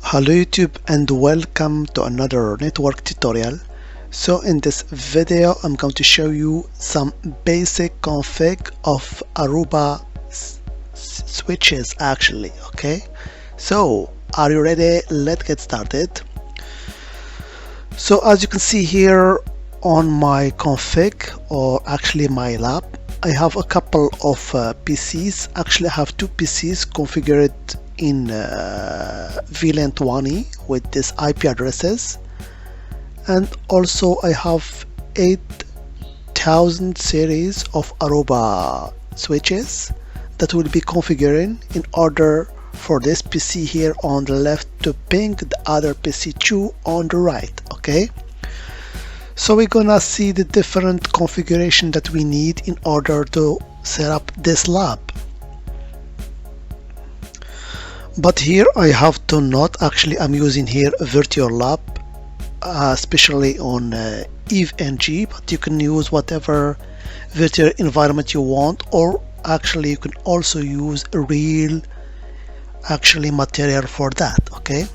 Hello YouTube and welcome to another network tutorial. So in this video I'm going to show you some basic config of Aruba switches actually. Okay, so are you ready? Let's get started. So as you can see here on my config, or actually my lab, I have a couple of PCs. Actually I have two PCs configured in VLAN 20 with this IP addresses, and also I have 8000 series of Aruba switches that will be configuring in order for this PC here on the left to ping the other PC2 on the right. Okay, so we're gonna see the different configuration that we need in order to set up this lab. But here I have to note, actually I'm using here a virtual lab, especially on EVE-NG, but you can use whatever virtual environment you want, or actually you can also use a real material for that. Okay,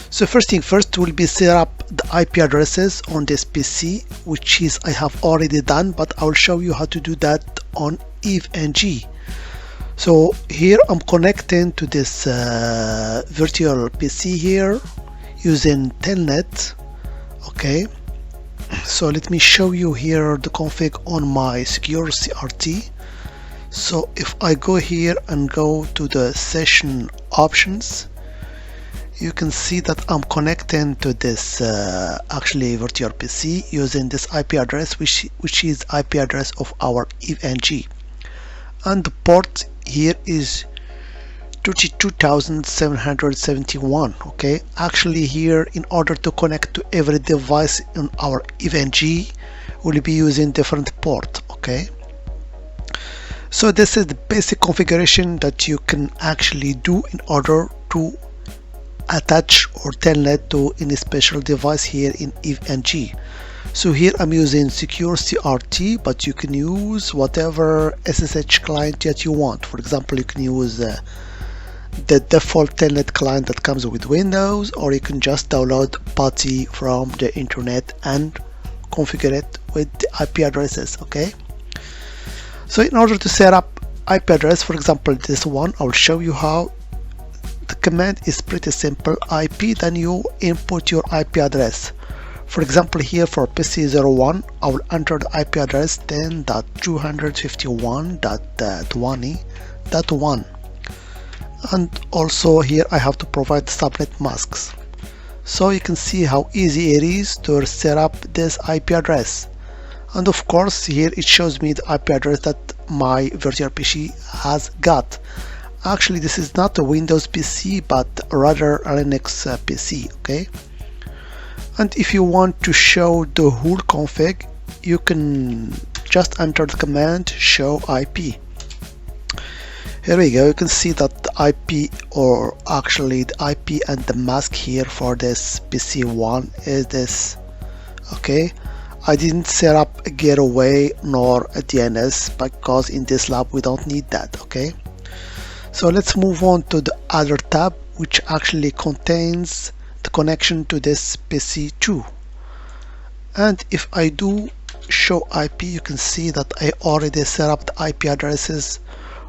so first thing first will be set up the IP addresses on this PC, which is I have already done, but I'll show you how to do that on EVE-NG. So here I'm connecting to this virtual PC here using telnet. Okay, so let me show you here the config on my secure CRT. So if I go here and go to the session options, you can see that I'm connecting to this actually virtual PC using this IP address, which is IP address of our EVE-NG, and the port here is 32,771. Okay, actually here in order to connect to every device in our EVE-NG we'll be using different port. Okay, so this is the basic configuration that you can actually do in order to attach or telnet to any special device here in EVE-NG. So here I'm using secure CRT, but you can use whatever SSH client that you want. For example, you can use the default telnet client that comes with Windows, or you can just download PuTTY from the internet and configure it with the IP addresses. Okay, so in order to set up IP address, for example this one, I'll show you how. The command is pretty simple: IP, then you input your IP address. For example, here for PC01, I will enter the IP address 10.251.20.1, and also here I have to provide subnet masks. So you can see how easy it is to set up this IP address. And of course here it shows me the IP address that my virtual PC has got. Actually this is not a Windows PC but rather a Linux PC. Okay, and if you want to show the whole config, you can just enter the command show IP. Here we go, you can see that the IP, or actually the IP and the mask here for this PC1 is this. Okay, I didn't set up a gateway nor a DNS because in this lab we don't need that. Okay, so let's move on to the other tab, which actually contains the connection to this PC2. And if I do show IP, you can see that I already set up the IP addresses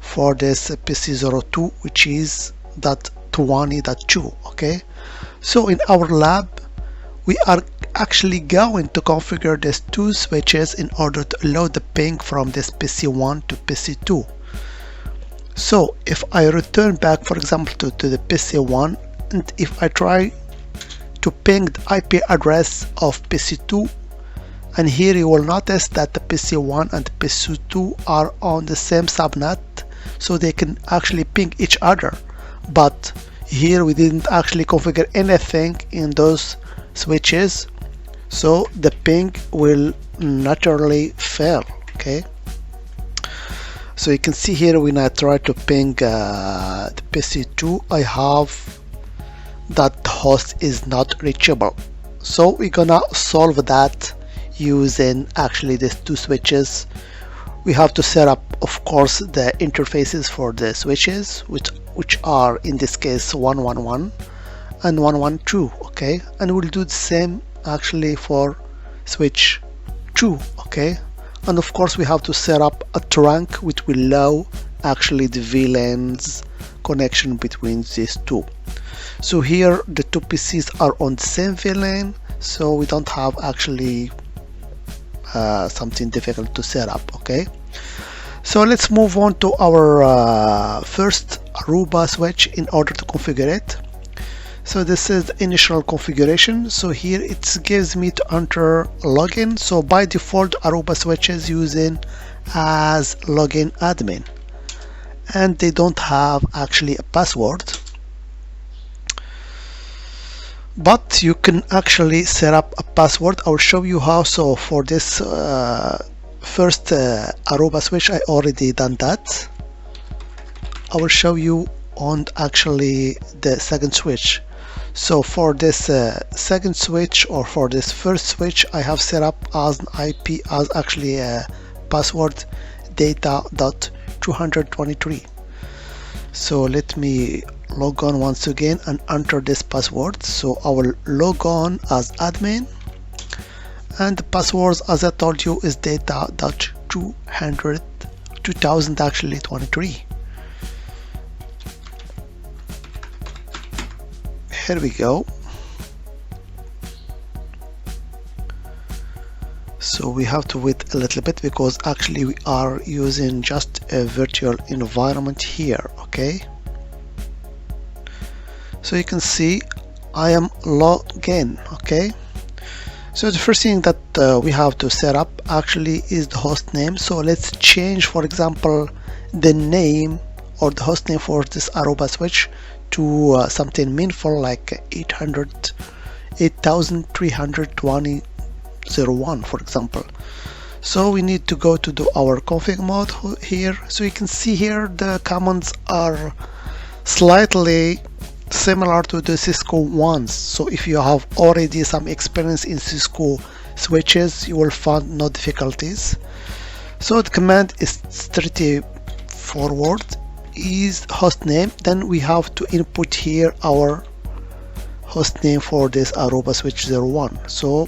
for this PC02, which is .20.2. Okay, so in our lab we are actually going to configure these two switches in order to allow the ping from this PC1 to PC2. So if I return back, for example, to the PC1, and if I try to ping the IP address of PC2, and here you will notice that the PC1 and PC2 are on the same subnet, so they can actually ping each other. But here we didn't actually configure anything in those switches, so the ping will naturally fail. Okay, so you can see here when I try to ping the PC2, I have that the host is not reachable. So we're gonna solve that using actually these two switches. We have to set up, of course, the interfaces for the switches, which are in this case 111, and 112. Okay, and we'll do the same actually for switch 2. Okay, and of course we have to set up a trunk which will allow actually the VLANs connection between these two. So here the two PCs are on the same VLAN, so we don't have actually something difficult to set up. Okay, so let's move on to our first Aruba switch in order to configure it. So this is the initial configuration. So here it gives me to enter login. So by default Aruba switches using as login admin, and they don't have actually a password, but you can actually set up a password. I will show you how. So for this first Aruba switch, I already done that. I will show you on actually the second switch. So for this second switch, or for this first switch, I have set up as an IP as actually a password data.223. So let me log on once again and enter this password. So I will log on as admin, and the password, as I told you, is data.2000 actually 23. Here we go. So we have to wait a little bit because actually we are using just a virtual environment here. Okay, so you can see I am logged in. Okay, so the first thing that we have to set up actually is the host name. So let's change, for example, the name or the host name for this Aruba switch to something meaningful like 8320.01, for example. So we need to go to our config mode here. So you can see here the commands are slightly similar to the Cisco ones. So if you have already some experience in Cisco switches, you will find no difficulties. So the command is straightforward, is hostname. Then we have to input here our hostname for this Aruba switch 01. So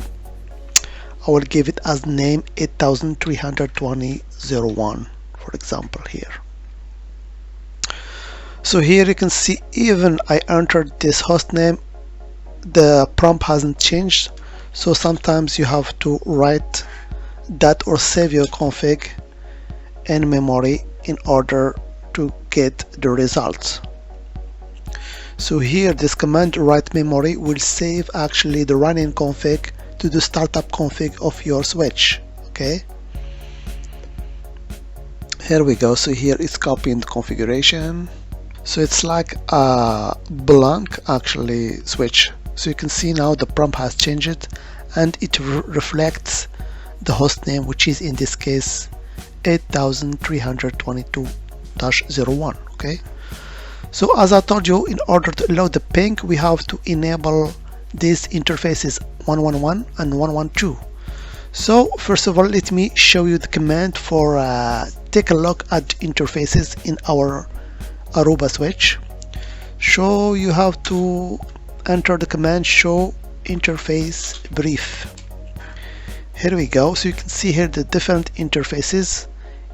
I will give it as name 8320.01, for example here. So here you can see even I entered this hostname, the prompt hasn't changed. So sometimes you have to write that or save your config in memory in order to get the results. So here this command write memory will save actually the running config to the startup config of your switch. Okay, here we go. So here it's copying the configuration. So it's like a blank actually switch. So you can see now the prompt has changed and it reflects the host name, which is in this case 8322.01. Okay, so as I told you, in order to allow the ping, we have to enable these interfaces 111 and 112. So first of all, let me show you the command for take a look at interfaces in our Aruba switch. So you have to enter the command show interface brief. Here we go. So you can see here the different interfaces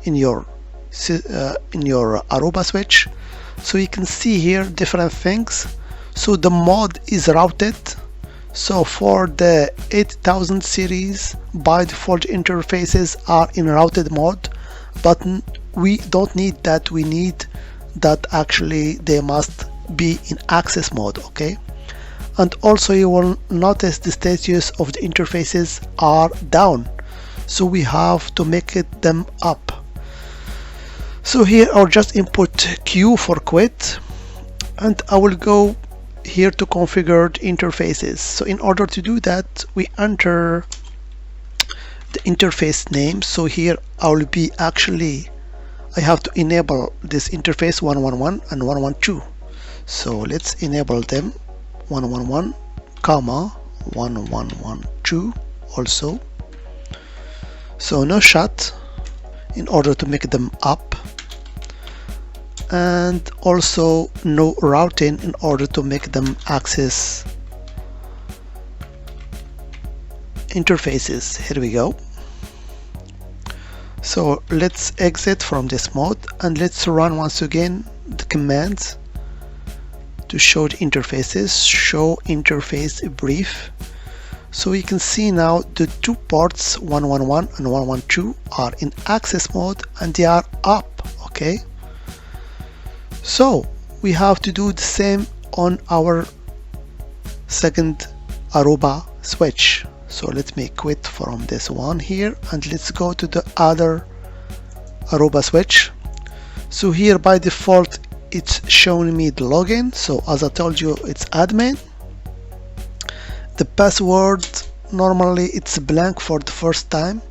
in your Aruba switch. So you can see here different things. So the mode is routed. So for the 8000 series, by default interfaces are in routed mode, but we don't need that. We need that actually they must be in access mode. Okay, and also you will notice the status of the interfaces are down, so we have to make it them up. So here I'll just input Q for quit, and I will go here to configure the interfaces. So in order to do that, we enter the interface name. So here I will be actually, I have to enable this interface 111 and 112. So let's enable them 111 comma 1112 also. So no shut in order to make them up. and also no routing in order to make them access interfaces. Here we go. So let's exit from this mode and let's run once again the commands to show the interfaces. Show interface brief. So you can see now the two ports 111 and 112 are in access mode and they are up. Okay, so we have to do the same on our second Aruba switch. So let me quit from this one here and let's go to the other Aruba switch. So here by default it's showing me the login. So as I told you, it's admin. The password normally it's blank for the first time,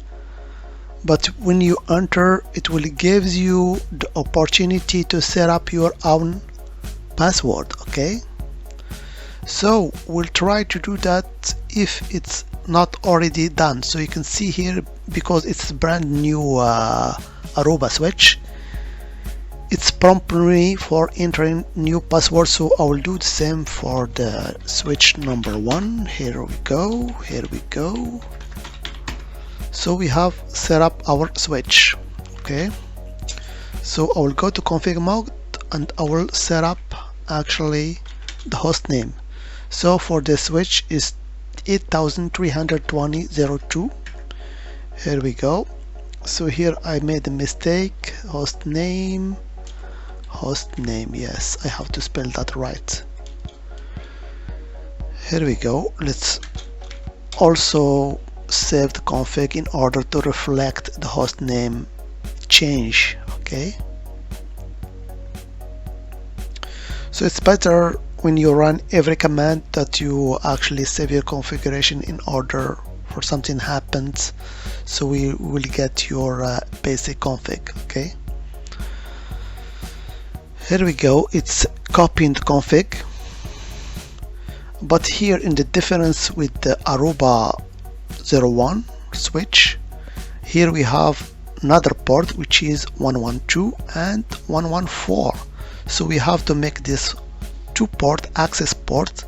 but when you enter it will give you the opportunity to set up your own password. Okay, so we'll try to do that if it's not already done. So you can see here, because it's brand new Aruba switch, it's prompting me for entering new password. So I will do the same for the switch number 1. Here we go, here we go. So we have set up our switch. Okay, so I will go to config mode and I will set up actually the host name. So for the switch is 8320.02. Here we go. So here I made a mistake. Host name, yes, I have to spell that right. Here we go. Let's also save the config in order to reflect the host name change. Okay, so it's better when you run every command that you actually save your configuration in order for something happens, so we will get your basic config. Okay, here we go. It's copying the config, but here in the difference with the Aruba 01 switch, here we have another port which is 112 and 114. So we have to make this two port access port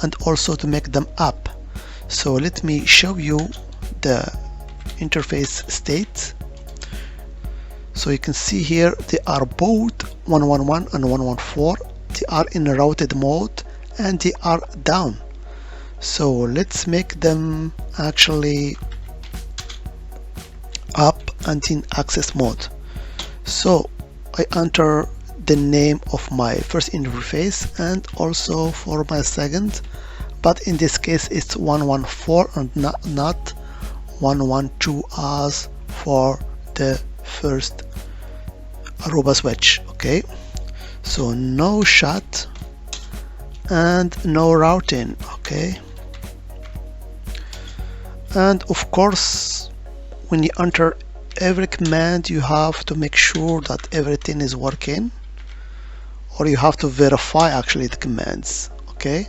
and also to make them up. So let me show you the interface state. So you can see here they are both 111 and 114. They are in routed mode and they are down. So let's make them actually up and in access mode. So I enter the name of my first interface and also for my second, but in this case it's 114 and not 112 as for the first Aruba switch. Okay, so no shut and no routing. Okay, and of course when you enter every command you have to make sure that everything is working, or you have to verify actually the commands. Okay,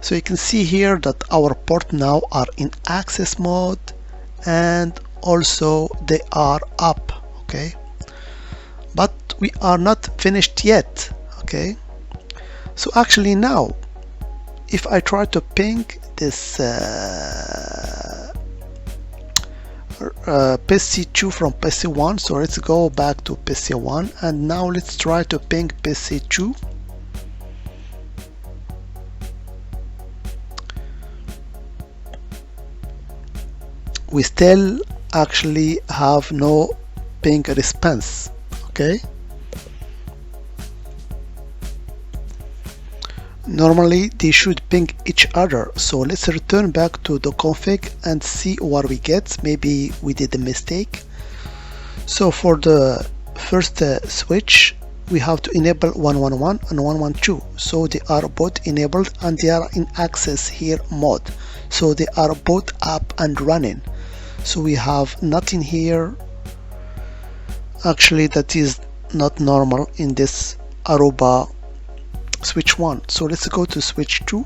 so you can see here that our port now are in access mode and also they are up. Okay, but we are not finished yet. Okay, so actually now if I try to ping this PC2 from PC1, so let's go back to PC1 and now let's try to ping PC2. We still actually have no ping response. Okay, normally they should ping each other. So let's return back to the config and see what we get. Maybe we did a mistake. So for the first switch we have to enable 111 and 112. So they are both enabled and they are in access here mode. So they are both up and running. So we have nothing here actually that is not normal in this Aruba switch 1. So let's go to switch 2.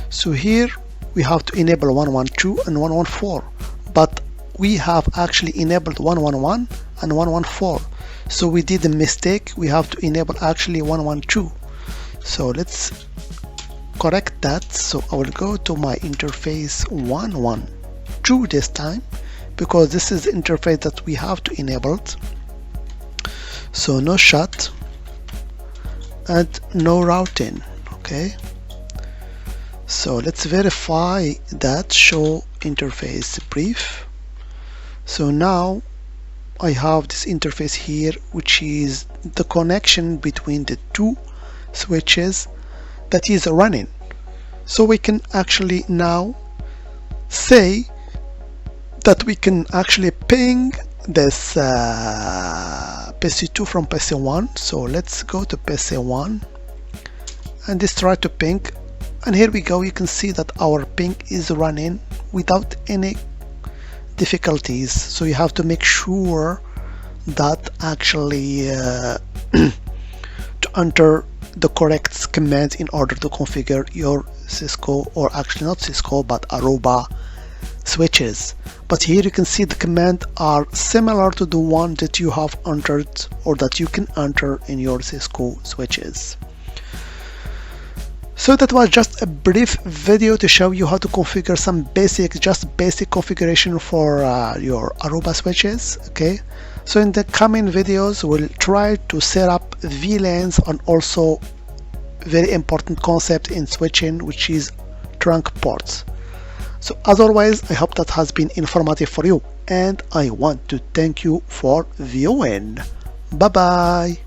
So here we have to enable 112 and 114, but we have actually enabled 111 and 114. So we did a mistake. We have to enable actually 112. So let's correct that. So I will go to my interface 112 this time, because this is the interface that we have to enable it. So no shut and no routing. Okay, so let's verify that. Show interface brief. So now I have this interface here, which is the connection between the two switches that is running. So we can actually now say that we can actually ping this PC2 from PC1. So let's go to PC1 and just try to ping, and here we go. You can see that our ping is running without any difficulties. So you have to make sure that actually to enter the correct command in order to configure your Cisco, or actually not Cisco but Aruba switches. But here you can see the command are similar to the one that you have entered, or that you can enter in your Cisco switches. So that was just a brief video to show you how to configure some basic configuration for your Aruba switches. Okay, so in the coming videos we'll try to set up VLANs, and also very important concept in switching, which is trunk ports. So as always, I hope that has been informative for you, and I want to thank you for viewing. Bye bye.